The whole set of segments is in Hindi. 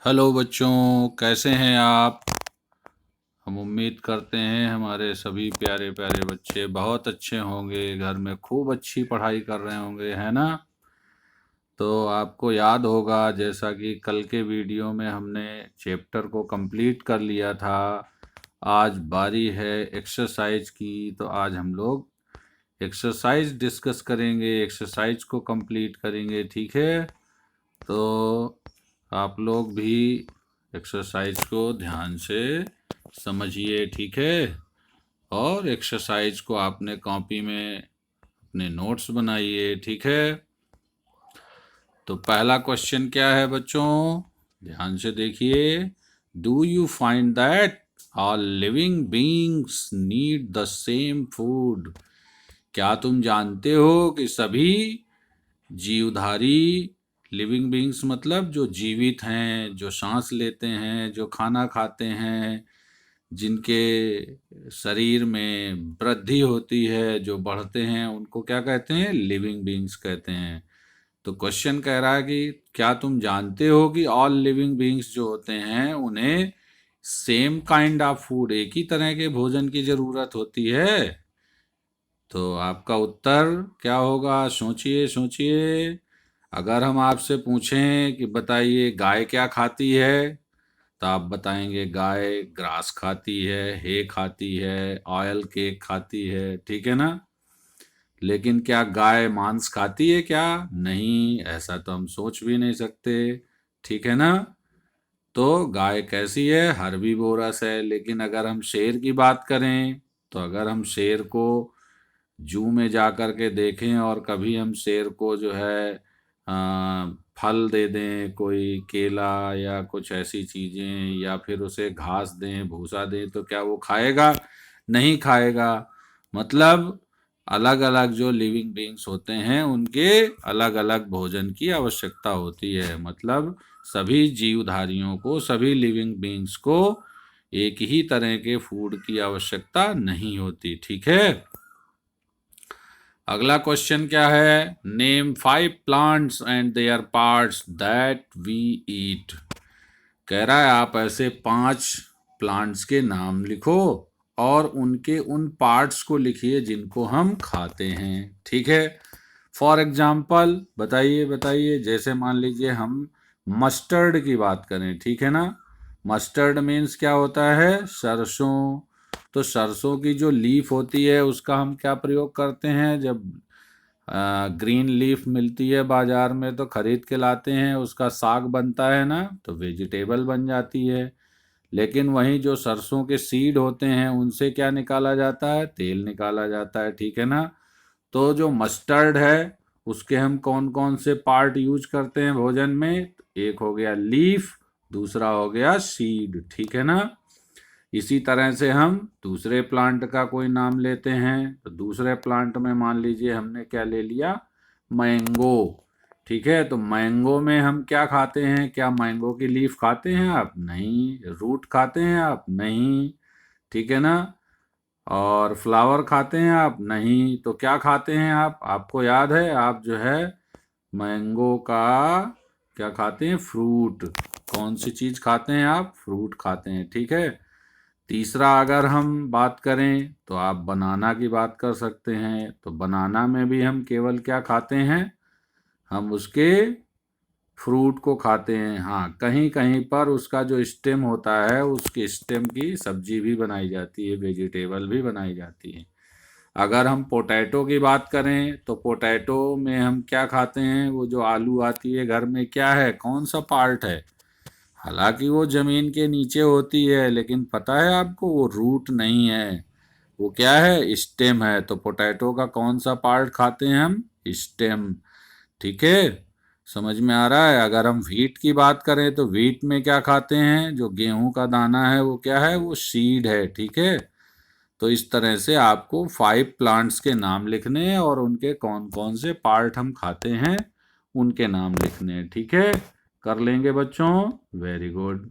हेलो बच्चों, कैसे हैं आप। हम उम्मीद करते हैं हमारे सभी प्यारे प्यारे बच्चे बहुत अच्छे होंगे, घर में खूब अच्छी पढ़ाई कर रहे होंगे, है ना। तो आपको याद होगा, जैसा कि कल के वीडियो में हमने चैप्टर को कंप्लीट कर लिया था। आज बारी है एक्सरसाइज की, तो आज हम लोग एक्सरसाइज डिस्कस करेंगे, एक्सरसाइज को कंप्लीट करेंगे, ठीक है। तो आप लोग भी एक्सरसाइज को ध्यान से समझिए, ठीक है। और एक्सरसाइज को आपने कॉपी में अपने नोट्स बनाइए, ठीक है। तो पहला क्वेश्चन क्या है बच्चों, ध्यान से देखिए। Do you find that all living beings need the same food. क्या तुम जानते हो कि सभी जीवधारी, लिविंग बीइंग्स मतलब जो जीवित हैं, जो सांस लेते हैं, जो खाना खाते हैं, जिनके शरीर में वृद्धि होती है, जो बढ़ते हैं, उनको क्या कहते हैं, लिविंग बीइंग्स कहते हैं। तो क्वेश्चन कह रहा है कि क्या तुम जानते हो कि ऑल लिविंग बीइंग्स जो होते हैं उन्हें सेम काइंड ऑफ फूड, एक ही तरह के भोजन की जरूरत होती है। तो आपका उत्तर क्या होगा, सोचिए सोचिए। अगर हम आपसे पूछें कि बताइए गाय क्या खाती है, तो आप बताएंगे गाय ग्रास खाती है, हे खाती है, ऑयल केक खाती है, ठीक है ना। लेकिन क्या गाय मांस खाती है क्या, नहीं, ऐसा तो हम सोच भी नहीं सकते, ठीक है ना। तो गाय कैसी है, हर्बीवोरस है। लेकिन अगर हम शेर की बात करें, तो अगर हम शेर को जू में जा कर के देखें और कभी हम शेर को जो है फल दे दें, कोई केला या कुछ ऐसी चीज़ें, या फिर उसे घास दें, भूसा दें, तो क्या वो खाएगा, नहीं खाएगा। मतलब अलग अलग जो लिविंग बीइंग्स होते हैं उनके अलग अलग भोजन की आवश्यकता होती है। मतलब सभी जीवधारियों को, सभी लिविंग बीइंग्स को एक ही तरह के फूड की आवश्यकता नहीं होती, ठीक है। अगला क्वेश्चन क्या है, name 5 plants and their parts that we eat. कह रहा है आप ऐसे 5 प्लांट्स के नाम लिखो और उनके उन पार्ट्स को लिखिए जिनको हम खाते हैं, ठीक है। फॉर एग्जाम्पल बताइए बताइए, जैसे मान लीजिए हम मस्टर्ड की बात करें, ठीक है ना। मस्टर्ड मीन्स क्या होता है, सरसों। तो सरसों की जो लीफ होती है उसका हम क्या प्रयोग करते हैं, जब ग्रीन लीफ मिलती है बाजार में तो खरीद के लाते हैं, उसका साग बनता है ना, तो वेजिटेबल बन जाती है। लेकिन वहीं जो सरसों के सीड होते हैं उनसे क्या निकाला जाता है, तेल निकाला जाता है, ठीक है ना। तो जो मस्टर्ड है उसके हम कौन कौन से पार्ट यूज करते हैं भोजन में, एक हो गया लीफ, दूसरा हो गया सीड, ठीक है ना। इसी तरह से हम दूसरे प्लांट का कोई नाम लेते हैं, तो दूसरे प्लांट में मान लीजिए हमने क्या ले लिया, मैंगो, ठीक है। तो मैंगो में हम क्या खाते हैं, क्या मैंगो की लीफ खाते हैं आप, नहीं। रूट खाते हैं आप, नहीं, ठीक है ना। और फ्लावर खाते हैं आप, नहीं। तो क्या खाते हैं आप, आपको याद है, आप जो है मैंगो का क्या खाते हैं, फ्रूट। कौन सी चीज खाते हैं आप, फ्रूट खाते हैं, ठीक है। तीसरा अगर हम बात करें तो आप बनाना की बात कर सकते हैं। तो बनाना में भी हम केवल क्या खाते हैं, हम उसके फ्रूट को खाते हैं। हाँ, कहीं कहीं पर उसका जो स्टेम होता है उसके स्टेम की सब्जी भी बनाई जाती है, वेजिटेबल भी बनाई जाती है। अगर हम पोटैटो की बात करें तो पोटैटो में हम क्या खाते हैं, वो जो आलू आती है घर में, क्या है, कौन सा पार्ट है। हालांकि वो जमीन के नीचे होती है, लेकिन पता है आपको वो रूट नहीं है, वो क्या है, स्टेम है। तो पोटैटो का कौन सा पार्ट खाते हैं हम, स्टेम, ठीक है। समझ में आ रहा है। अगर हम व्हीट की बात करें तो व्हीट में क्या खाते हैं, जो गेहूं का दाना है वो क्या है, वो सीड है, ठीक है। तो इस तरह से आपको 5 प्लांट्स के नाम लिखने हैं और उनके कौन कौन से पार्ट हम खाते हैं उनके नाम लिखने हैं, ठीक है। कर लेंगे बच्चों, वेरी गुड।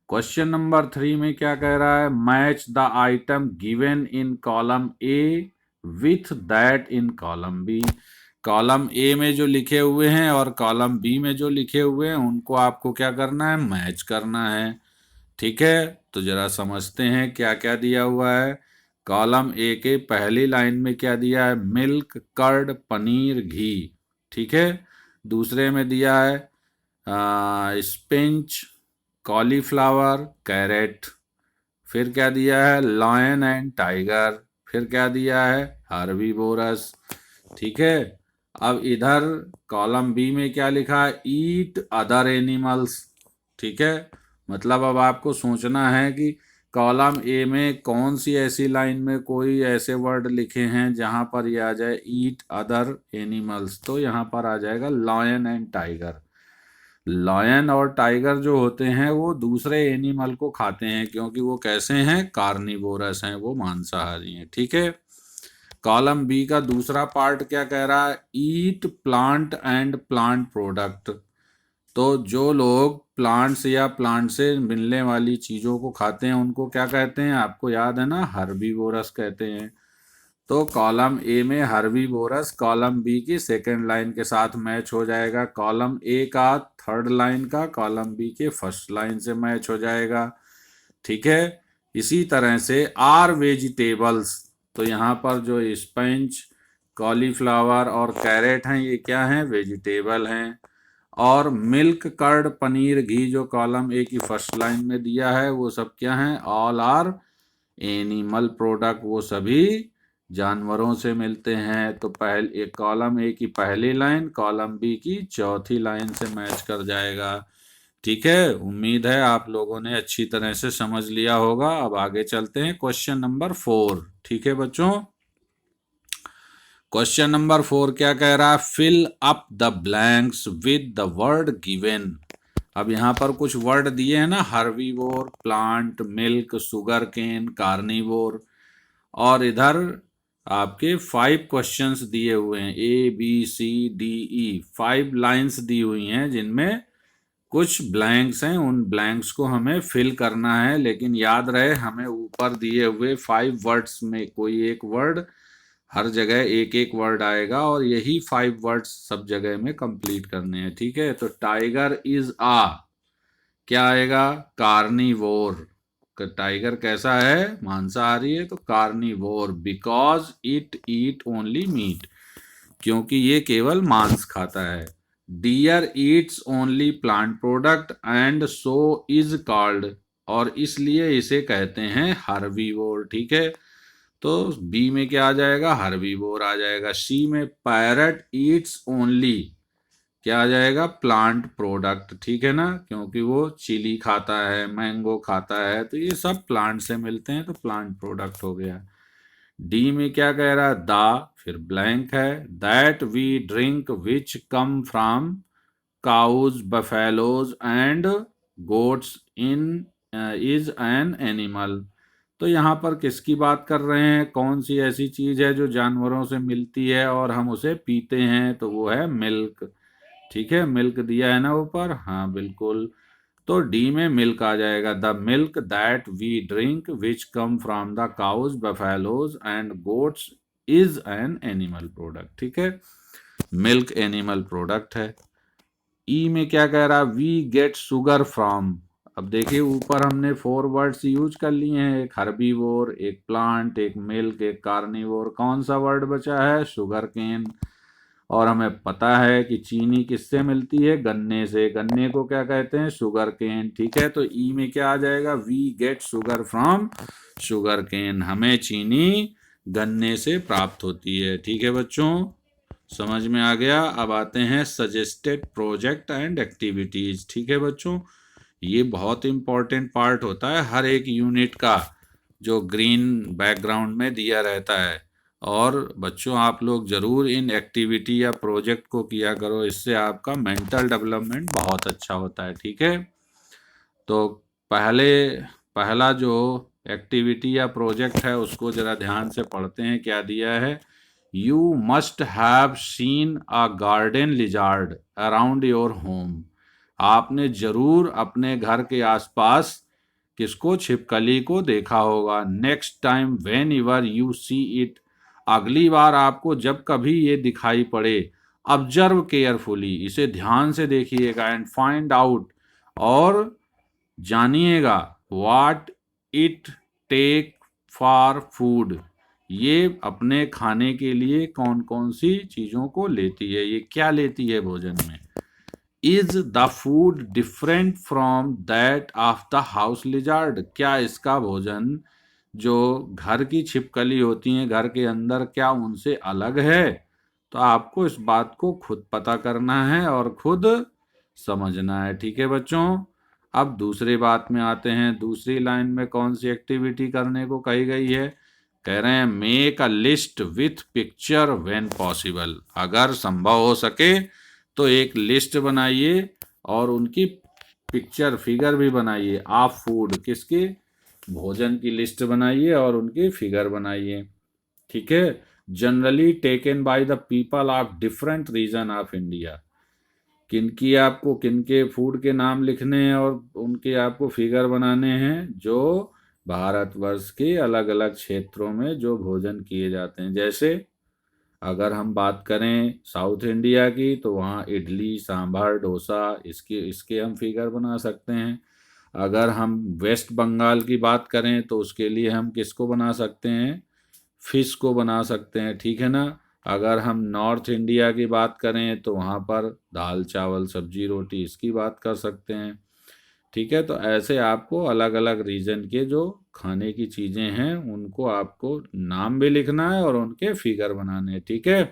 क्वेश्चन नंबर 3 में क्या कह रहा है, match the item given in column A with that in column B. Column A में जो लिखे हुए हैं और कॉलम बी में जो लिखे हुए हैं उनको आपको क्या करना है, मैच करना है। ठीक है, तो जरा समझते हैं क्या क्या दिया हुआ है। कॉलम ए के पहली लाइन में क्या दिया है, मिल्क, कर्ड, पनीर, घी। ठीक है, दूसरे में दिया है स्पिंच, कॉलीफ्लावर, कैरेट। फिर क्या दिया है, लायन एंड टाइगर। फिर क्या दिया है, हर्बीवोरस। ठीक है, अब इधर कॉलम बी में क्या लिखा है, ईट अदर एनिमल्स। ठीक है, मतलब अब आपको सोचना है कि कॉलम ए में कौन सी ऐसी लाइन में कोई ऐसे वर्ड लिखे हैं जहां पर ये आ जाए ईट अदर एनिमल्स। तो यहाँ पर आ जाएगा लायन एंड टाइगर। लायन और टाइगर जो होते हैं वो दूसरे एनिमल को खाते हैं, क्योंकि वो कैसे हैं, कार्निवोरस हैं, वो मांसाहारी हैं। ठीक है, कॉलम बी का दूसरा पार्ट क्या कह रहा है, ईट प्लांट एंड प्लांट प्रोडक्ट। तो जो लोग प्लांट्स या प्लांट से मिलने वाली चीज़ों को खाते हैं उनको क्या कहते हैं, आपको याद है ना, हर्बीवोरस कहते हैं। तो कॉलम ए में हर्बीवोरस कॉलम बी की सेकेंड लाइन के साथ मैच हो जाएगा, कॉलम ए का थर्ड लाइन का कॉलम बी के फर्स्ट लाइन से मैच हो जाएगा। ठीक है, इसी तरह से आर वेजिटेबल्स, तो यहाँ पर जो स्पिंच, कॉलीफ्लावर और कैरेट हैं ये क्या हैं, वेजिटेबल हैं। और मिल्क, कर्ड, पनीर, घी जो कॉलम ए की फर्स्ट लाइन में दिया है वो सब क्या हैं, ऑल आर एनिमल प्रोडक्ट, वो सभी जानवरों से मिलते हैं। तो पहले एक कॉलम ए की पहली लाइन कॉलम बी की चौथी लाइन से मैच कर जाएगा। ठीक है, उम्मीद है आप लोगों ने अच्छी तरह से समझ लिया होगा। अब आगे चलते हैं क्वेश्चन नंबर 4। ठीक है बच्चों, क्वेश्चन नंबर 4 क्या कह रहा है, fill up the blanks with the word given. अब यहाँ पर कुछ वर्ड दिए हैं ना, herbivore, plant, milk, sugar cane, carnivore. और इधर आपके 5 क्वेश्चंस दिए हुए हैं, A B C D E, 5 lines दी हुई हैं जिनमें कुछ ब्लैंक्स हैं। उन ब्लैंक्स को हमें फिल करना है, लेकिन याद रहे हमें ऊपर दिए हुए 5 वर्ड्स में कोई एक वर्ड, हर जगह एक एक वर्ड आएगा और यही 5 वर्ड्स सब जगह में कंप्लीट करने हैं। ठीक है, तो टाइगर इज आ, क्या आएगा, कार्निवोर। टाइगर कैसा है, मांसाहारी है, तो carnivore, because it eat only meat, क्योंकि ये केवल मांस खाता है। Deer eats only plant product and so is called, और इसलिए इसे कहते हैं हर्बीवोर। ठीक है, तो बी में क्या आ जाएगा, हर्बीवोर आ जाएगा। सी में पैरट ईट्स ओनली, क्या आ जाएगा, प्लांट प्रोडक्ट। ठीक है ना, क्योंकि वो चिली खाता है, मैंगो खाता है, तो ये सब प्लांट से मिलते हैं, तो प्लांट प्रोडक्ट हो गया। डी में क्या कह रहा है, द, फिर ब्लैंक है, that we drink which come from cows, buffaloes and goats in is an animal. तो यहाँ पर किसकी बात कर रहे हैं, कौन सी ऐसी चीज है जो जानवरों से मिलती है और हम उसे पीते हैं, तो वो है मिल्क। ठीक है, मिल्क दिया है ना ऊपर, हाँ बिल्कुल। तो डी में मिल्क आ जाएगा, the milk that we drink which come from the cows, buffaloes and goats is an animal product. ठीक है, मिल्क एनिमल प्रोडक्ट है। ई में क्या कह रहा है, वी गेट शुगर फ्रॉम। अब देखिए ऊपर हमने 4 वर्ड्स यूज कर लिए हैं, एक हर्बीवोर, एक प्लांट, एक मिल्क, एक कार्निवोर। कौन सा वर्ड बचा है, शुगर केन। और हमें पता है कि चीनी किससे मिलती है, गन्ने से। गन्ने को क्या कहते हैं, शुगर केन। ठीक है, तो ई में क्या आ जाएगा, we get sugar from sugar cane, हमें चीनी गन्ने से प्राप्त होती है। ठीक है बच्चों, समझ में आ गया। अब आते हैं सजेस्टेड प्रोजेक्ट एंड एक्टिविटीज। ठीक है बच्चों, ये बहुत इंपॉर्टेंट पार्ट होता है हर एक यूनिट का, जो ग्रीन बैकग्राउंड में दिया रहता है। और बच्चों आप लोग ज़रूर इन एक्टिविटी या प्रोजेक्ट को किया करो, इससे आपका मेंटल डेवलपमेंट बहुत अच्छा होता है। ठीक है, तो पहला जो एक्टिविटी या प्रोजेक्ट है उसको ज़रा ध्यान से पढ़ते हैं, क्या दिया है। You must have seen a garden lizard around your home. आपने ज़रूर अपने घर के आसपास किसको, छिपकली को देखा होगा। Next time when ever you see it, अगली बार आपको जब कभी ये दिखाई पड़े, ऑब्जर्व केयरफुली, इसे ध्यान से देखिएगा, एंड फाइंड आउट, और जानिएगा, what it take for food, ये अपने खाने के लिए कौन कौन सी चीज़ों को लेती है, ये क्या लेती है भोजन में। Is the food different from that of the house lizard, क्या इसका भोजन जो घर की छिपकली होती हैं घर के अंदर, क्या उनसे अलग है। तो आपको इस बात को खुद पता करना है और खुद समझना है। ठीक है बच्चों, अब दूसरी बात में आते हैं। दूसरी लाइन में कौन सी एक्टिविटी करने को कही गई है। कह रहे हैं make a list with picture when possible, अगर संभव हो सके तो एक लिस्ट बनाइए और उनकी पिक्चर फिगर भी बनाइए। आप फूड किसके, भोजन की लिस्ट बनाइए और उनकी फिगर बनाइए। ठीक है, generally taken by the people of different region of India, किनकी आपको किनके फूड के नाम लिखने हैं और उनके आपको फिगर बनाने हैं जो भारतवर्ष के अलग अलग क्षेत्रों में जो भोजन किए जाते हैं। जैसे अगर हम बात करें साउथ इंडिया की तो वहाँ इडली सांभर डोसा इसके इसके हम फिगर बना सकते हैं। अगर हम वेस्ट बंगाल की बात करें तो उसके लिए हम किसको बना सकते हैं, फिश को बना सकते हैं। ठीक है ना। अगर हम नॉर्थ इंडिया की बात करें तो वहाँ पर दाल चावल सब्जी रोटी इसकी बात कर सकते हैं। ठीक है, तो ऐसे आपको अलग अलग रीजन के जो खाने की चीज़ें हैं उनको आपको नाम भी लिखना है और उनके फिगर बनाने हैं। ठीक है,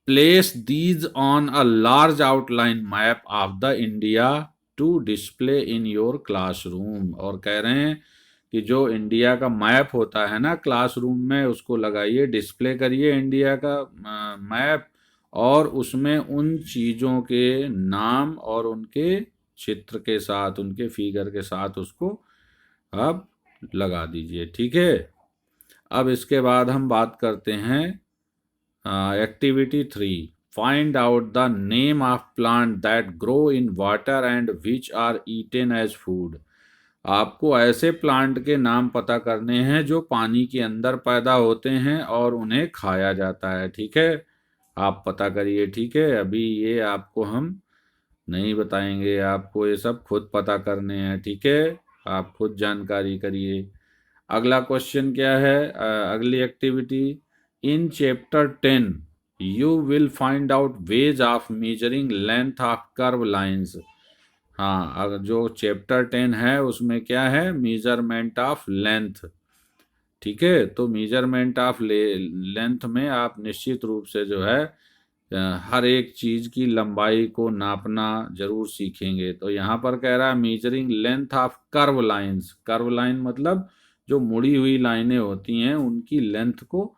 place these on a large outline map of the India to display in your classroom, और कह रहे हैं कि जो इंडिया का मैप होता है ना क्लासरूम में उसको लगाइए, डिस्प्ले करिए इंडिया का मैप, और उसमें उन चीज़ों के नाम और उनके चित्र के साथ उनके फिगर के साथ उसको आप लगा दीजिए। ठीक है, अब इसके बाद हम बात करते हैं activity 3, find out the name of plant that grow in water and which are eaten as food, आपको ऐसे प्लांट के नाम पता करने हैं जो पानी के अंदर पैदा होते हैं और उन्हें खाया जाता है। ठीक है, आप पता करिए। ठीक है, अभी ये आपको हम नहीं बताएंगे, आपको ये सब खुद पता करने हैं। ठीक है, आप खुद जानकारी करिए। अगला क्वेश्चन क्या है, अगली activity, in chapter 10 you will find out ways of measuring length of curve lines. हाँ, अगर जो चैप्टर 10 है उसमें क्या है, मेजरमेंट ऑफ लेंथ। ठीक है, तो मेजरमेंट ऑफ लेंथ में आप निश्चित रूप से जो है हर एक चीज़ की लंबाई को नापना जरूर सीखेंगे। तो यहाँ पर कह रहा है measuring length of curve lines, curve line मतलब जो मुड़ी हुई लाइनें होती हैं उनकी लेंथ को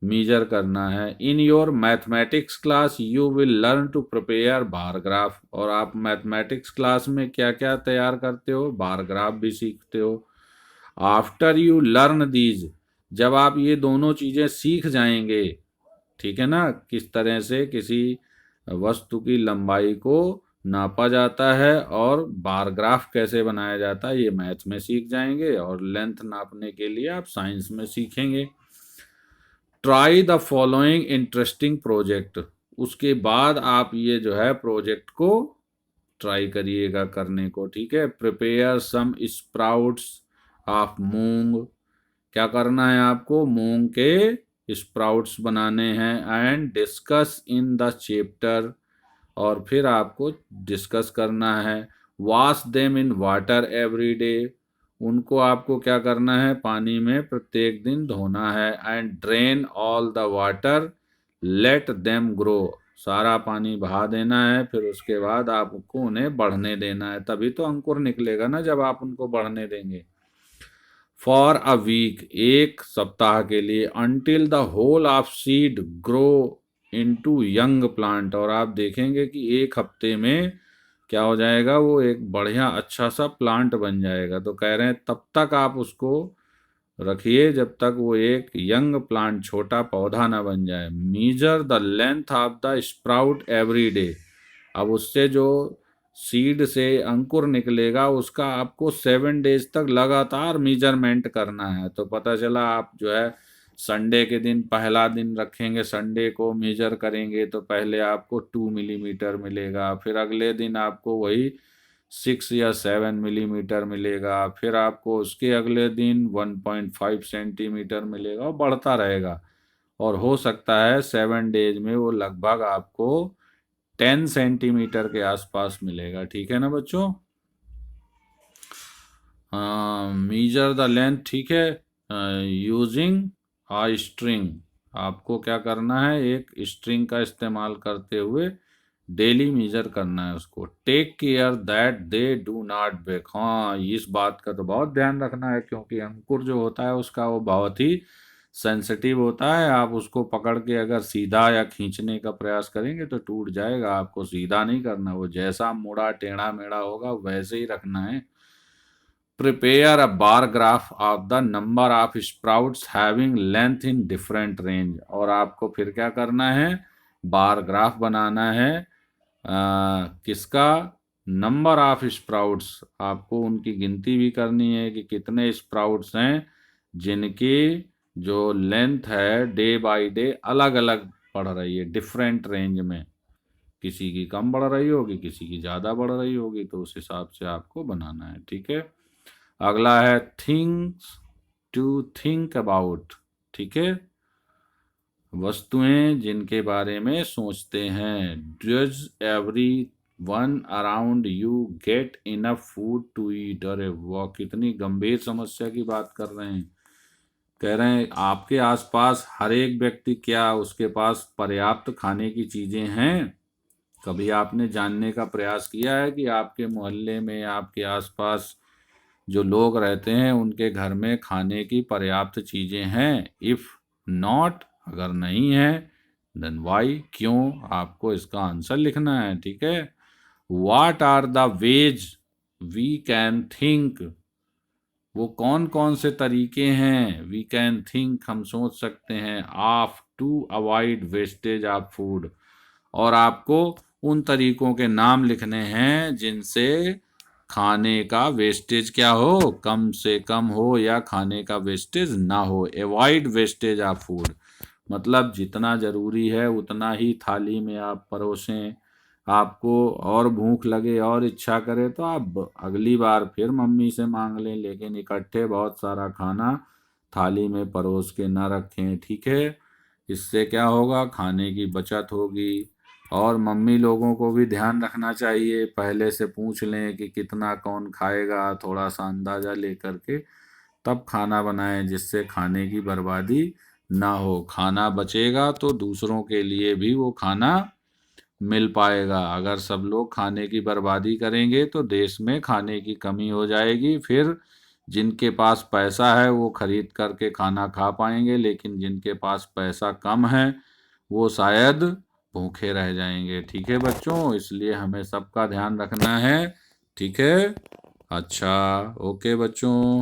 मेजर करना है। In your mathematics class you will learn to prepare bar graph, और आप मैथमेटिक्स क्लास में क्या क्या तैयार करते हो, बार ग्राफ भी सीखते हो। आफ्टर यू लर्न दीज, जब आप ये दोनों चीज़ें सीख जाएंगे, ठीक है ना, किस तरह से किसी वस्तु की लंबाई को नापा जाता है और बार ग्राफ कैसे बनाया जाता है, ये मैथ में सीख जाएंगे, और लेंथ नापने के लिए आप साइंस में सीखेंगे। Try the following interesting project, उसके बाद आप ये जो है प्रोजेक्ट को ट्राई करिएगा करने को। ठीक है, प्रिपेयर सम स्प्राउट्स ऑफ मूंग, क्या करना है आपको, मूंग के स्प्राउट्स बनाने हैं। And discuss in the chapter, और फिर आपको डिस्कस करना है। Wash them in water every day, उनको आपको क्या करना है, पानी में प्रत्येक दिन धोना है। And drain all the water, let them grow, सारा पानी बहा देना है, फिर उसके बाद आपको उन्हें बढ़ने देना है, तभी तो अंकुर निकलेगा ना जब आप उनको बढ़ने देंगे। फॉर अ वीक, एक सप्ताह के लिए। Until the whole of seed grow into young plant, और आप देखेंगे कि एक हफ्ते में क्या हो जाएगा, वो एक बढ़िया अच्छा सा प्लांट बन जाएगा। तो कह रहे हैं तब तक आप उसको रखिए जब तक वो एक यंग प्लांट छोटा पौधा ना बन जाए। Measure the length of the sprout every day, अब उससे जो सीड से अंकुर निकलेगा उसका आपको 7 डेज तक लगातार मीजरमेंट करना है। तो पता चला आप जो है संडे के दिन पहला दिन रखेंगे, संडे को मेजर करेंगे तो पहले आपको 2 मिलीमीटर मिलेगा, फिर अगले दिन आपको वही 6 या 7 मिलीमीटर मिलेगा, फिर आपको उसके अगले दिन 1.5 सेंटीमीटर मिलेगा और बढ़ता रहेगा। और हो सकता है 7 डेज में वो लगभग आपको 10 सेंटीमीटर के आसपास मिलेगा। ठीक है ना बच्चों? मीजर द लेंथ, ठीक है, यूजिंग आ स्ट्रिंग। आपको क्या करना है, एक स्ट्रिंग का इस्तेमाल करते हुए डेली मेजर करना है उसको। Take care that they do not break. हाँ, इस बात का तो बहुत ध्यान रखना है, क्योंकि अंकुर जो होता है उसका वो बहुत ही सेंसिटिव होता है। आप उसको पकड़ के अगर सीधा या खींचने का प्रयास करेंगे तो टूट जाएगा। आपको सीधा नहीं करना, वो जैसा मुड़ा टेढ़ा मेढ़ा होगा वैसे ही रखना है। Prepare a bar graph of the number of sprouts having length in different range. और आपको फिर क्या करना है, बार ग्राफ बनाना है। किसका? Number of sprouts. आपको उनकी गिनती भी करनी है कि कितने स्प्राउट्स हैं जिनकी जो लेंथ है डे बाय डे अलग अलग बढ़ रही है, डिफरेंट रेंज में। किसी की कम बढ़ रही होगी, किसी की ज़्यादा बढ़ रही होगी, तो उस हिसाब से आपको बनाना है। ठीक है। अगला है थिंग्स टू थिंक अबाउट। ठीक है, वस्तुएं जिनके बारे में सोचते हैं। Does everyone around you get enough food to eat. अरे वाह, कितनी गंभीर समस्या की बात कर रहे हैं। कह रहे हैं आपके आसपास हर एक व्यक्ति, क्या उसके पास पर्याप्त खाने की चीजें हैं? कभी आपने जानने का प्रयास किया है कि आपके मोहल्ले में, आपके आसपास जो लोग रहते हैं उनके घर में खाने की पर्याप्त चीजें हैं? इफ नॉट, अगर नहीं है, देन वाई, क्यों? आपको इसका आंसर लिखना है। ठीक है। What are the ways we can think. वो कौन कौन से तरीके हैं, वी कैन थिंक, हम सोच सकते हैं, of to avoid wastage of food. और आपको उन तरीकों के नाम लिखने हैं जिनसे खाने का वेस्टेज क्या हो, कम से कम हो, या खाने का वेस्टेज ना हो। अवॉइड वेस्टेज ऑफ फूड मतलब जितना ज़रूरी है उतना ही थाली में आप परोसें। आपको और भूख लगे और इच्छा करे तो आप अगली बार फिर मम्मी से मांग लें, लेकिन इकट्ठे बहुत सारा खाना थाली में परोस के ना रखें। ठीक है। इससे क्या होगा, खाने की बचत होगी। और मम्मी लोगों को भी ध्यान रखना चाहिए, पहले से पूछ लें कि कितना कौन खाएगा, थोड़ा सा अंदाज़ा लेकर के तब खाना बनाएं, जिससे खाने की बर्बादी ना हो। खाना बचेगा तो दूसरों के लिए भी वो खाना मिल पाएगा। अगर सब लोग खाने की बर्बादी करेंगे तो देश में खाने की कमी हो जाएगी। फिर जिनके पास पैसा है वो खरीद करके खाना खा पाएंगे, लेकिन जिनके पास पैसा कम है वो शायद भूखे रह जाएंगे। ठीक है बच्चों, इसलिए हमें सबका ध्यान रखना है। ठीक है। अच्छा, ओके बच्चों।